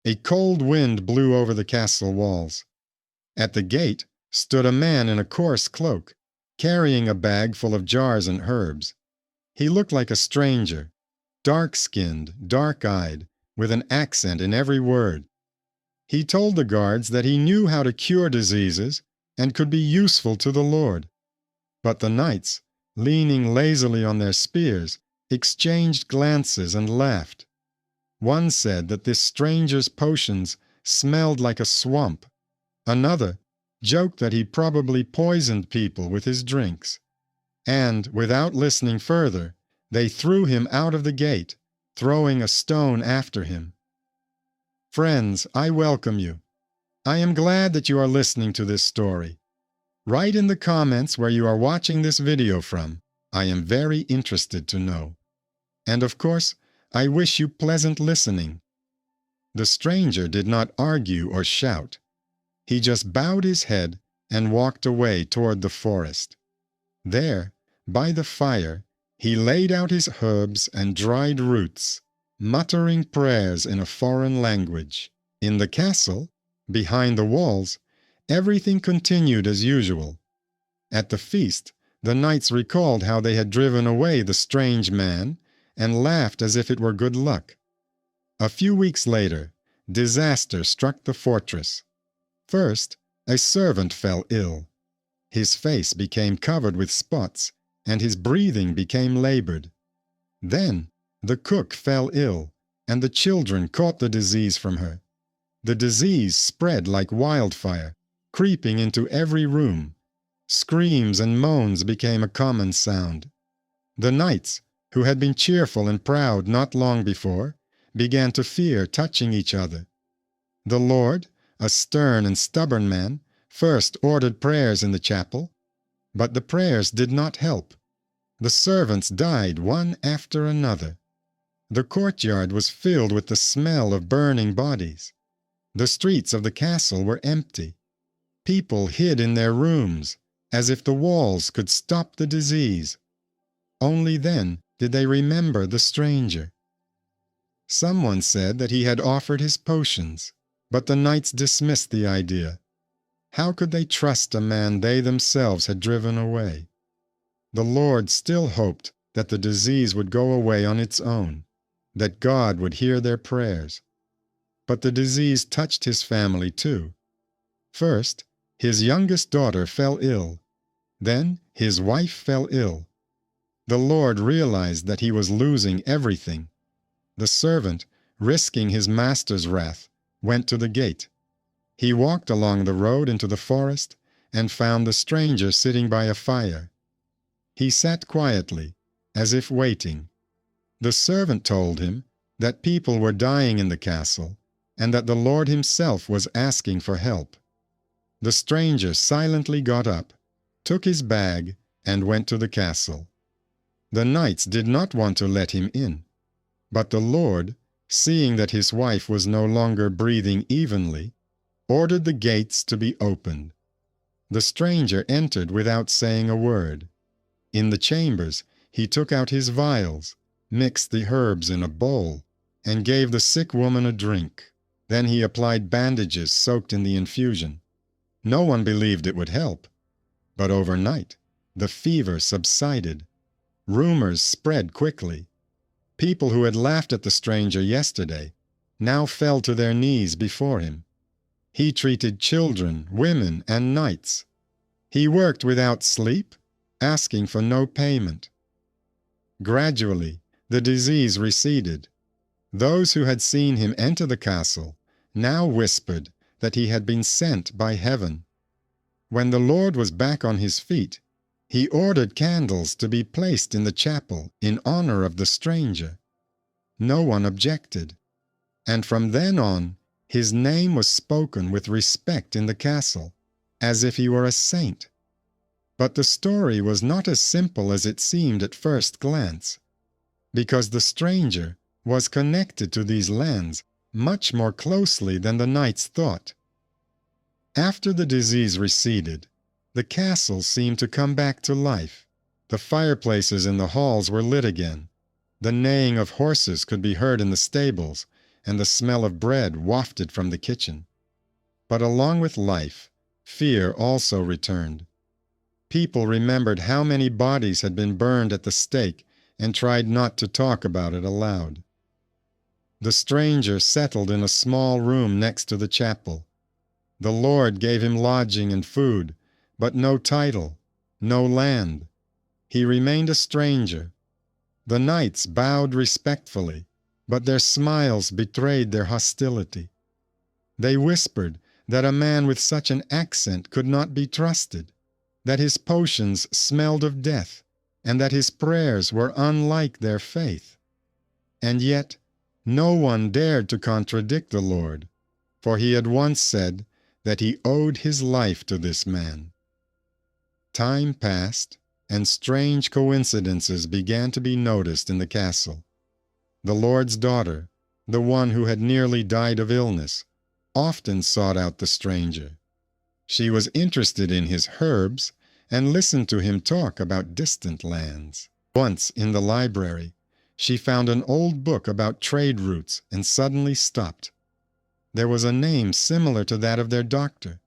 A cold wind blew over the castle walls. At the gate stood a man in a coarse cloak, carrying a bag full of jars and herbs. He looked like a stranger, dark-skinned, dark-eyed, with an accent in every word. He told the guards that he knew how to cure diseases and could be useful to the Lord. But the knights, leaning lazily on their spears, exchanged glances and laughed. One said that this stranger's potions smelled like a swamp. Another joked that he probably poisoned people with his drinks. And, without listening further, they threw him out of the gate, throwing a stone after him. Friends, I welcome you. I am glad that you are listening to this story. Write in the comments where you are watching this video from. I am very interested to know. And of course, I wish you pleasant listening. The stranger did not argue or shout. He just bowed his head and walked away toward the forest. There, by the fire, he laid out his herbs and dried roots, muttering prayers in a foreign language. In the castle, behind the walls, everything continued as usual. At the feast, the knights recalled how they had driven away the strange man and laughed as if it were good luck. A few weeks later, disaster struck the fortress. First, a servant fell ill. His face became covered with spots, and his breathing became labored. Then, the cook fell ill, and the children caught the disease from her. The disease spread like wildfire, creeping into every room. Screams and moans became a common sound. The knights, who had been cheerful and proud not long before, began to fear touching each other. The Lord, a stern and stubborn man, first ordered prayers in the chapel, but the prayers did not help. The servants died one after another. The courtyard was filled with the smell of burning bodies. The streets of the castle were empty. People hid in their rooms, as if the walls could stop the disease. Only then did they remember the stranger. Someone said that he had offered his potions, but the knights dismissed the idea. How could they trust a man they themselves had driven away? The Lord still hoped that the disease would go away on its own, that God would hear their prayers. But the disease touched his family too. First, his youngest daughter fell ill. Then his wife fell ill. The Lord realized that he was losing everything. The servant, risking his master's wrath, went to the gate. He walked along the road into the forest and found the stranger sitting by a fire. He sat quietly, as if waiting. The servant told him that people were dying in the castle and that the Lord himself was asking for help. The stranger silently got up, took his bag, and went to the castle. The knights did not want to let him in, but the Lord, seeing that his wife was no longer breathing evenly, ordered the gates to be opened. The stranger entered without saying a word. In the chambers, he took out his vials, mixed the herbs in a bowl, and gave the sick woman a drink. Then he applied bandages soaked in the infusion. No one believed it would help, but overnight, the fever subsided. Rumors spread quickly. People who had laughed at the stranger yesterday now fell to their knees before him. He treated children, women, and knights. He worked without sleep, asking for no payment. Gradually, the disease receded. Those who had seen him enter the castle now whispered that he had been sent by heaven. When the Lord was back on his feet, he ordered candles to be placed in the chapel in honor of the stranger. No one objected, and from then on, his name was spoken with respect in the castle, as if he were a saint. But the story was not as simple as it seemed at first glance, because the stranger was connected to these lands much more closely than the knights thought. After the disease receded, the castle seemed to come back to life. The fireplaces in the halls were lit again. The neighing of horses could be heard in the stables, and the smell of bread wafted from the kitchen. But along with life, fear also returned. People remembered how many bodies had been burned at the stake and tried not to talk about it aloud. The stranger settled in a small room next to the chapel. The Lord gave him lodging and food, but no title, no land. He remained a stranger. The knights bowed respectfully, but their smiles betrayed their hostility. They whispered that a man with such an accent could not be trusted, that his potions smelled of death, and that his prayers were unlike their faith. And yet no one dared to contradict the Lord, for he had once said that he owed his life to this man. Time passed, and strange coincidences began to be noticed in the castle. The Lord's daughter, the one who had nearly died of illness, often sought out the stranger. She was interested in his herbs and listened to him talk about distant lands. Once in the library, she found an old book about trade routes and suddenly stopped. There was a name similar to that of their doctor.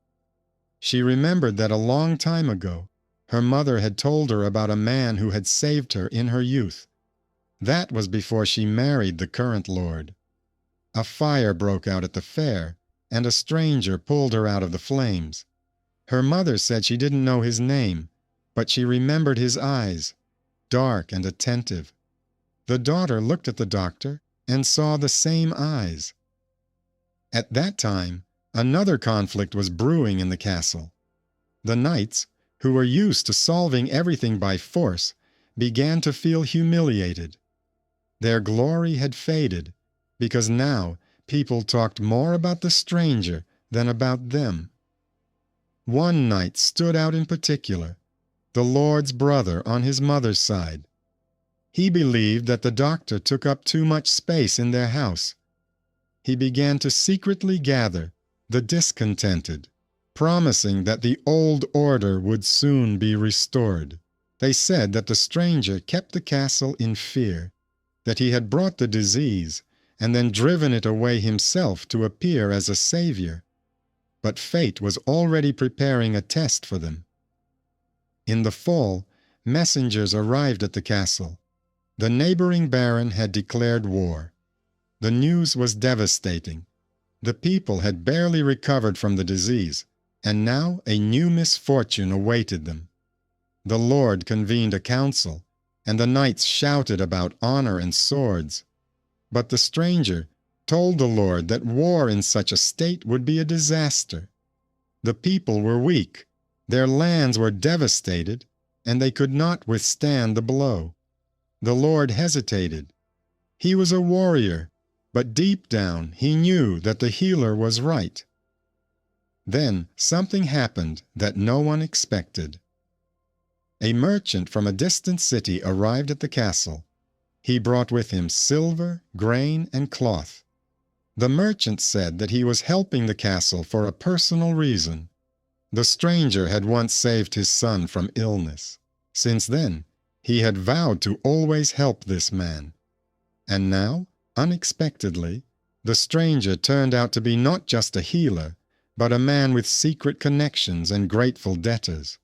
She remembered that a long time ago, her mother had told her about a man who had saved her in her youth. That was before she married the current lord. A fire broke out at the fair, and a stranger pulled her out of the flames. Her mother said she didn't know his name, but she remembered his eyes, dark and attentive. The daughter looked at the doctor and saw the same eyes. At that time, another conflict was brewing in the castle. The knights, who were used to solving everything by force, began to feel humiliated. Their glory had faded, because now people talked more about the stranger than about them. One knight stood out in particular, the Lord's brother on his mother's side. He believed that the doctor took up too much space in their house. He began to secretly gather the discontented, promising that the old order would soon be restored. They said that the stranger kept the castle in fear, that he had brought the disease and then driven it away himself to appear as a savior. But fate was already preparing a test for them. In the fall, messengers arrived at the castle. The neighboring baron had declared war. The news was devastating. The people had barely recovered from the disease, and now a new misfortune awaited them. The Lord convened a council, and the knights shouted about honor and swords. But the stranger told the Lord that war in such a state would be a disaster. The people were weak, their lands were devastated, and they could not withstand the blow. The Lord hesitated. He was a warrior, but deep down he knew that the healer was right. Then something happened that no one expected. A merchant from a distant city arrived at the castle. He brought with him silver, grain, and cloth. The merchant said that he was helping the castle for a personal reason. The stranger had once saved his son from illness. Since then, he had vowed to always help this man. And now, unexpectedly, the stranger turned out to be not just a healer, but a man with secret connections and grateful debtors.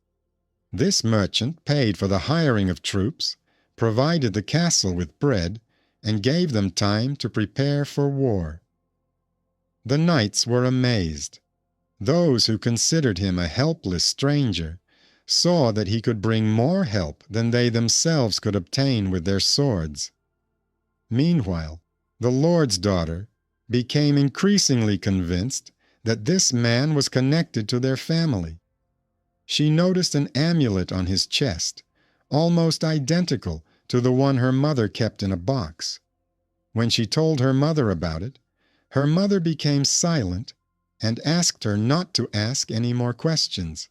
This merchant paid for the hiring of troops, provided the castle with bread, and gave them time to prepare for war. The knights were amazed. Those who considered him a helpless stranger saw that he could bring more help than they themselves could obtain with their swords. Meanwhile, the Lord's daughter became increasingly convinced that this man was connected to their family. She noticed an amulet on his chest, almost identical to the one her mother kept in a box. When she told her mother about it, her mother became silent and asked her not to ask any more questions.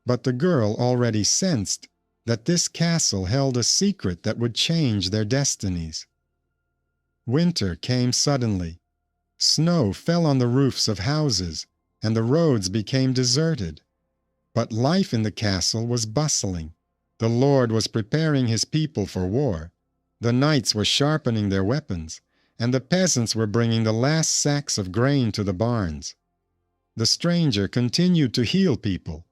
But the girl already sensed that this castle held a secret that would change their destinies. Winter came suddenly. Snow fell on the roofs of houses, and the roads became deserted. But life in the castle was bustling. The Lord was preparing his people for war. The knights were sharpening their weapons, and the peasants were bringing the last sacks of grain to the barns. The stranger continued to heal people.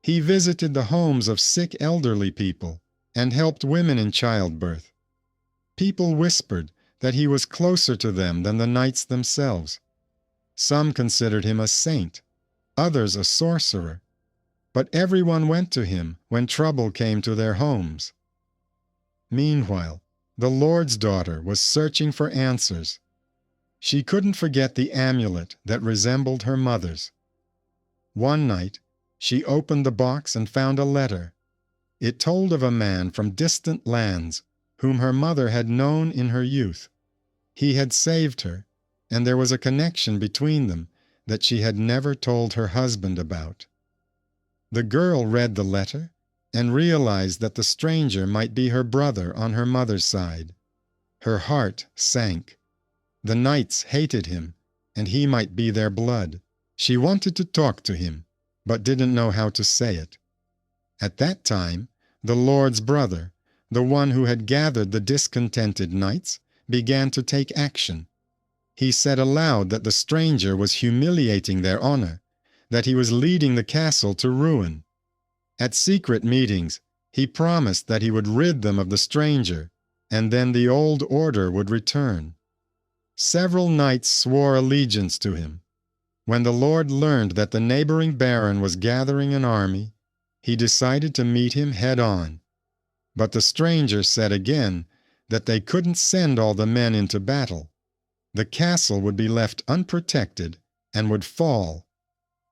He visited the homes of sick elderly people and helped women in childbirth. People whispered that he was closer to them than the knights themselves. Some considered him a saint, others a sorcerer, but everyone went to him when trouble came to their homes. Meanwhile, the Lord's daughter was searching for answers. She couldn't forget the amulet that resembled her mother's. One night, she opened the box and found a letter. It told of a man from distant lands whom her mother had known in her youth. He had saved her, and there was a connection between them that she had never told her husband about. The girl read the letter and realized that the stranger might be her brother on her mother's side. Her heart sank. The knights hated him, and he might be their blood. She wanted to talk to him, but didn't know how to say it. At that time, the Lord's brother, the one who had gathered the discontented knights, began to take action. He said aloud that the stranger was humiliating their honor, that he was leading the castle to ruin. At secret meetings, he promised that he would rid them of the stranger, and then the old order would return. Several knights swore allegiance to him. When the Lord learned that the neighboring baron was gathering an army, he decided to meet him head-on. But the stranger said again that they couldn't send all the men into battle. The castle would be left unprotected and would fall.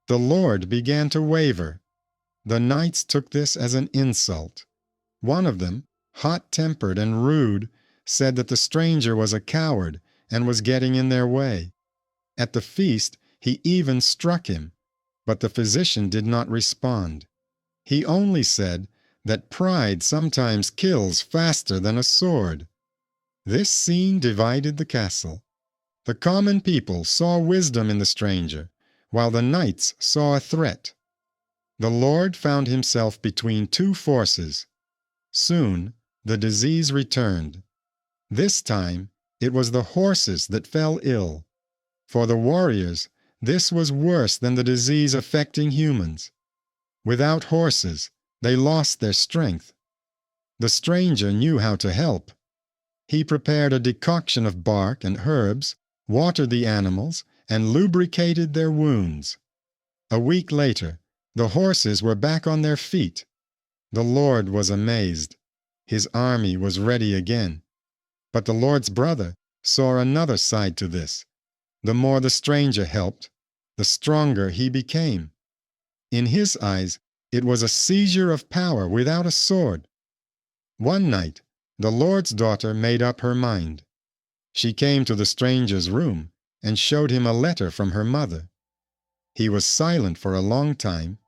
The Lord began to waver. The knights took this as an insult. One of them, hot-tempered and rude, said that the stranger was a coward and was getting in their way. At the feast, he even struck him, but the physician did not respond. He only said that pride sometimes kills faster than a sword. This scene divided the castle. The common people saw wisdom in the stranger, while the knights saw a threat. The Lord found himself between two forces. Soon the disease returned. This time it was the horses that fell ill. For the warriors, this was worse than the disease affecting humans. Without horses, they lost their strength. The stranger knew how to help. He prepared a decoction of bark and herbs, watered the animals, and lubricated their wounds. A week later, the horses were back on their feet. The Lord was amazed. His army was ready again. But the Lord's brother saw another side to this. The more the stranger helped, the stronger he became. In his eyes, it was a seizure of power without a sword. One night, the Lord's daughter made up her mind. She came to the stranger's room and showed him a letter from her mother. He was silent for a long time,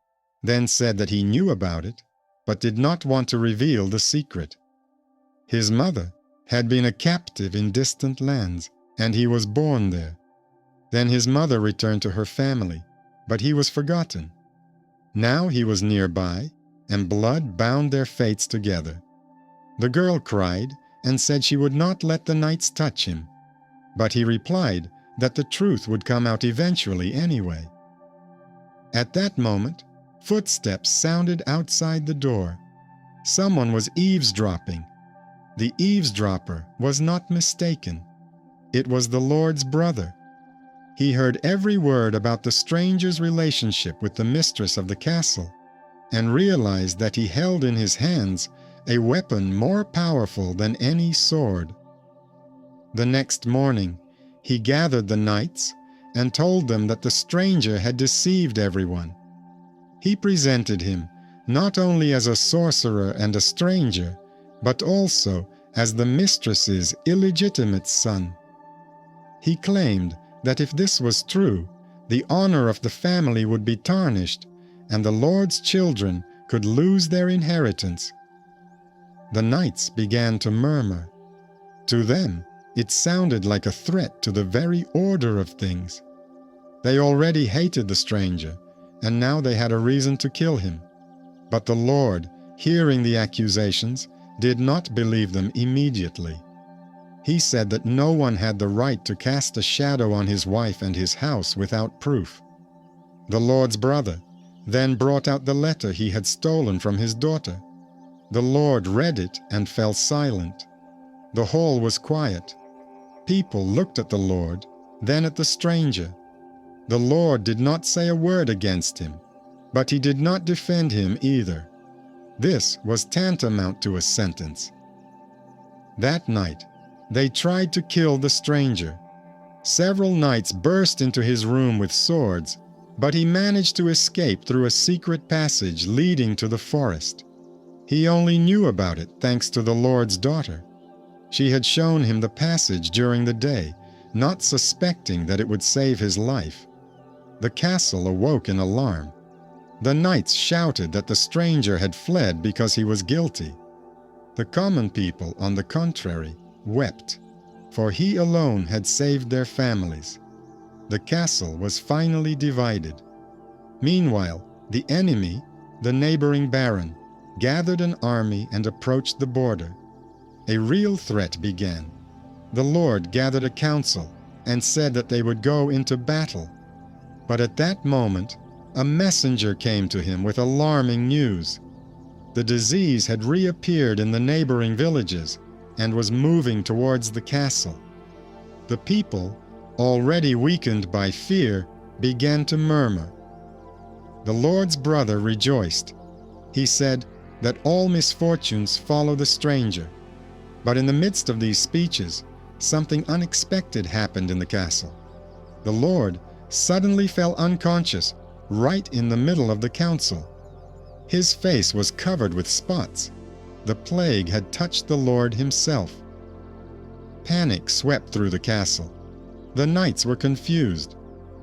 then said that he knew about it, but did not want to reveal the secret. His mother had been a captive in distant lands, and he was born there. Then his mother returned to her family, but he was forgotten. Now he was nearby, and blood bound their fates together. The girl cried and said she would not let the knights touch him, but he replied that the truth would come out eventually anyway. At that moment, footsteps sounded outside the door. Someone was eavesdropping. The eavesdropper was not mistaken. It was the Lord's brother. He heard every word about the stranger's relationship with the mistress of the castle, and realized that he held in his hands a weapon more powerful than any sword. The next morning, he gathered the knights and told them that the stranger had deceived everyone. He presented him not only as a sorcerer and a stranger, but also as the mistress's illegitimate son. He claimed that if this was true, the honor of the family would be tarnished, and the Lord's children could lose their inheritance. The knights began to murmur. To them, it sounded like a threat to the very order of things. They already hated the stranger, and now they had a reason to kill him. But the Lord, hearing the accusations, did not believe them immediately. He said that no one had the right to cast a shadow on his wife and his house without proof. The Lord's brother then brought out the letter he had stolen from his daughter. The Lord read it and fell silent. The hall was quiet. People looked at the Lord, then at the stranger. The Lord did not say a word against him, but he did not defend him either. This was tantamount to a sentence. That night, they tried to kill the stranger. Several knights burst into his room with swords, but he managed to escape through a secret passage leading to the forest. He only knew about it thanks to the Lord's daughter. She had shown him the passage during the day, not suspecting that it would save his life. The castle awoke in alarm. The knights shouted that the stranger had fled because he was guilty. The common people, on the contrary, wept, for he alone had saved their families. The castle was finally divided. Meanwhile, the enemy, the neighboring baron, gathered an army and approached the border. A real threat began. The Lord gathered a council and said that they would go into battle. But at that moment, a messenger came to him with alarming news. The disease had reappeared in the neighboring villages and was moving towards the castle. The people, already weakened by fear, began to murmur. The Lord's brother rejoiced. He said that all misfortunes follow the stranger. But in the midst of these speeches, something unexpected happened in the castle. The Lord suddenly fell unconscious right in the middle of the council. His face was covered with spots. The plague had touched the Lord himself. Panic swept through the castle. The knights were confused.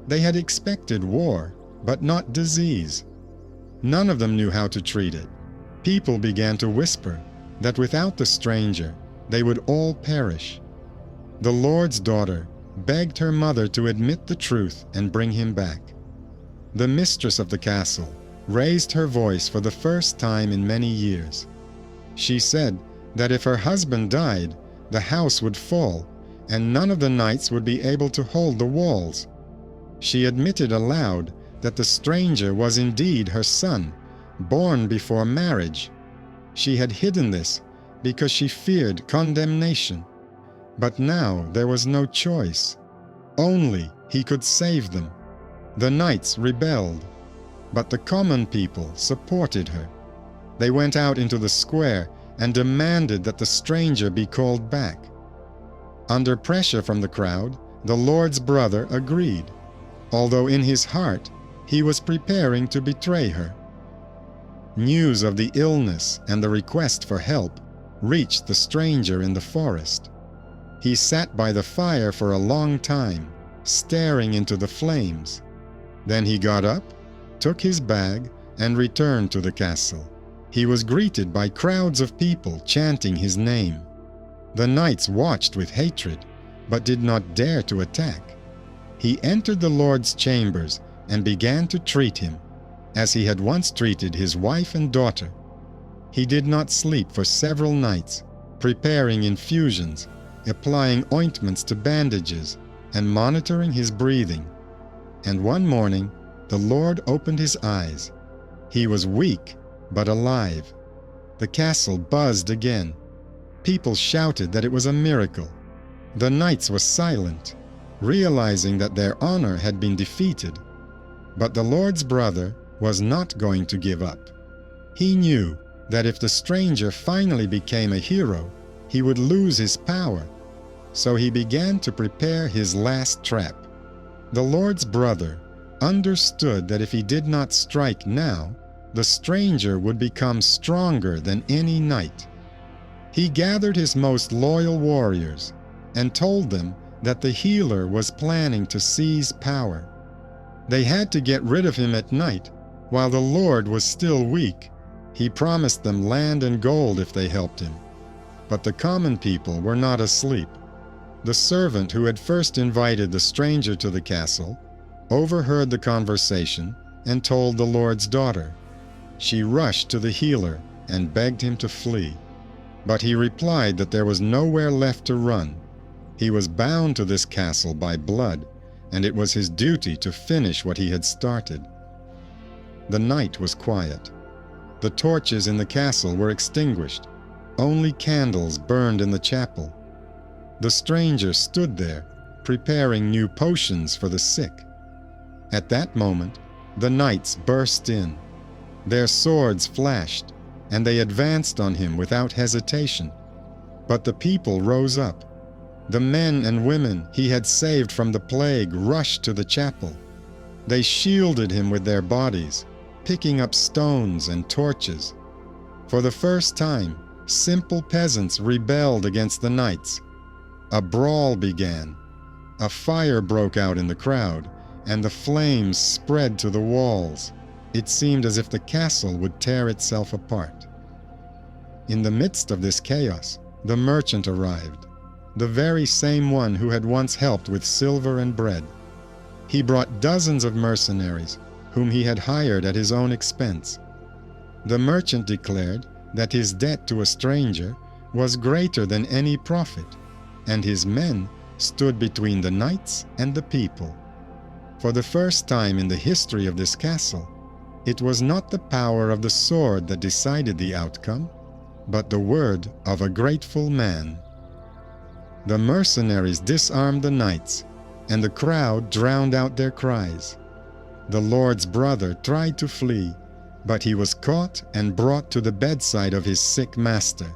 They had expected war, but not disease. None of them knew how to treat it. People began to whisper that without the stranger, they would all perish. The Lord's daughter begged her mother to admit the truth and bring him back. The mistress of the castle raised her voice for the first time in many years. She said that if her husband died, the house would fall, and none of the knights would be able to hold the walls. She admitted aloud that the stranger was indeed her son, born before marriage. She had hidden this because she feared condemnation. But now there was no choice. Only he could save them. The knights rebelled, but the common people supported her. They went out into the square and demanded that the stranger be called back. Under pressure from the crowd, the Lord's brother agreed, although in his heart he was preparing to betray her. News of the illness and the request for help reached the stranger in the forest. He sat by the fire for a long time, staring into the flames. Then he got up, took his bag, and returned to the castle. He was greeted by crowds of people chanting his name. The knights watched with hatred, but did not dare to attack. He entered the Lord's chambers and began to treat him, as he had once treated his wife and daughter. He did not sleep for several nights, preparing infusions, applying ointments to bandages, and monitoring his breathing. And one morning, the Lord opened his eyes. He was weak, but alive. The castle buzzed again. People shouted that it was a miracle. The knights were silent, realizing that their honor had been defeated. But the Lord's brother was not going to give up. He knew that if the stranger finally became a hero, he would lose his power. So he began to prepare his last trap. The Lord's brother understood that if he did not strike now, the stranger would become stronger than any knight. He gathered his most loyal warriors and told them that the healer was planning to seize power. They had to get rid of him at night while the Lord was still weak. He promised them land and gold if they helped him. But the common people were not asleep. The servant who had first invited the stranger to the castle overheard the conversation and told the Lord's daughter. She rushed to the healer and begged him to flee. But he replied that there was nowhere left to run, He was bound to this castle by blood, and it was his duty to finish what he had started. The night was quiet. The torches in the castle were extinguished. Only candles burned in the chapel. The stranger stood there, preparing new potions for the sick. At that moment, the knights burst in. Their swords flashed, and they advanced on him without hesitation. But the people rose up. The men and women he had saved from the plague rushed to the chapel. They shielded him with their bodies, picking up stones and torches. For the first time, simple peasants rebelled against the knights. A brawl began. A fire broke out in the crowd, and the flames spread to the walls. It seemed as if the castle would tear itself apart. In the midst of this chaos, the merchant arrived, the very same one who had once helped with silver and bread. He brought dozens of mercenaries, whom he had hired at his own expense. The merchant declared that his debt to a stranger was greater than any profit, and his men stood between the knights and the people. For the first time in the history of this castle, it was not the power of the sword that decided the outcome, but the word of a grateful man. The mercenaries disarmed the knights, and the crowd drowned out their cries. The Lord's brother tried to flee, but he was caught and brought to the bedside of his sick master.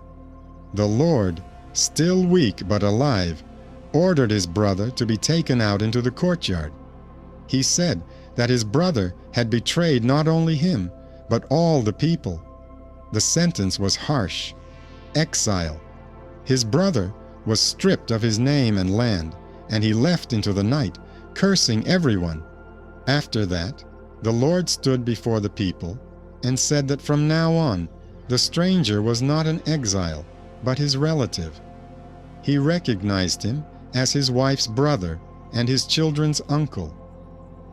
The Lord, still weak but alive, ordered his brother to be taken out into the courtyard. He said that his brother had betrayed not only him, but all the people. The sentence was harsh: exile. His brother was stripped of his name and land, and he left into the night, cursing everyone. After that, the Lord stood before the people and said that from now on, the stranger was not an exile, but his relative. He recognized him as his wife's brother and his children's uncle.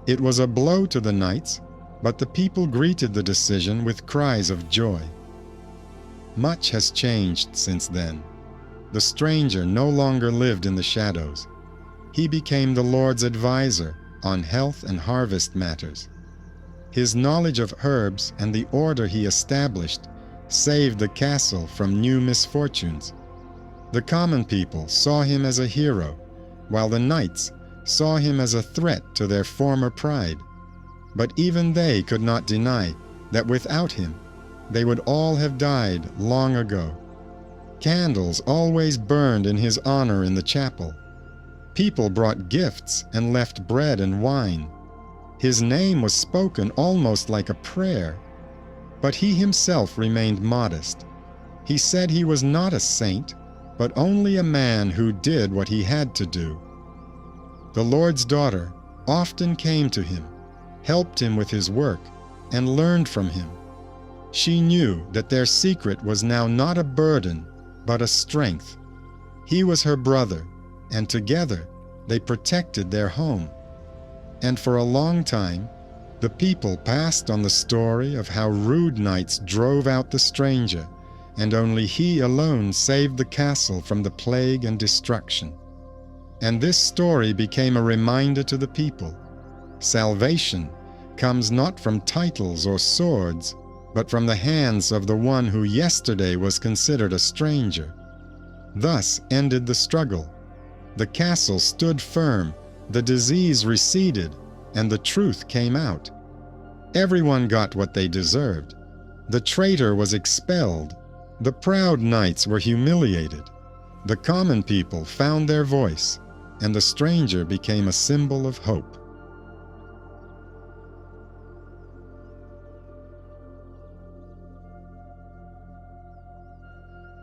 It was a blow to the knights, but the people greeted the decision with cries of joy. Much has changed since then. The stranger no longer lived in the shadows. He became the Lord's advisor on health and harvest matters. His knowledge of herbs and the order he established saved the castle from new misfortunes. The common people saw him as a hero, while the knights saw him as a threat to their former pride. But even they could not deny that without him, they would all have died long ago. Candles always burned in his honor in the chapel. People brought gifts and left bread and wine. His name was spoken almost like a prayer. But he himself remained modest. He said he was not a saint, but only a man who did what he had to do. The Lord's daughter often came to him, helped him with his work, and learned from him. She knew that their secret was now not a burden, but a strength. He was her brother, and together they protected their home. And for a long time, the people passed on the story of how rude knights drove out the stranger, and only he alone saved the castle from the plague and destruction. And this story became a reminder to the people. Salvation comes not from titles or swords, but from the hands of the one who yesterday was considered a stranger. Thus ended the struggle. The castle stood firm, the disease receded, and the truth came out. Everyone got what they deserved. The traitor was expelled. The proud knights were humiliated. The common people found their voice, and the stranger became a symbol of hope.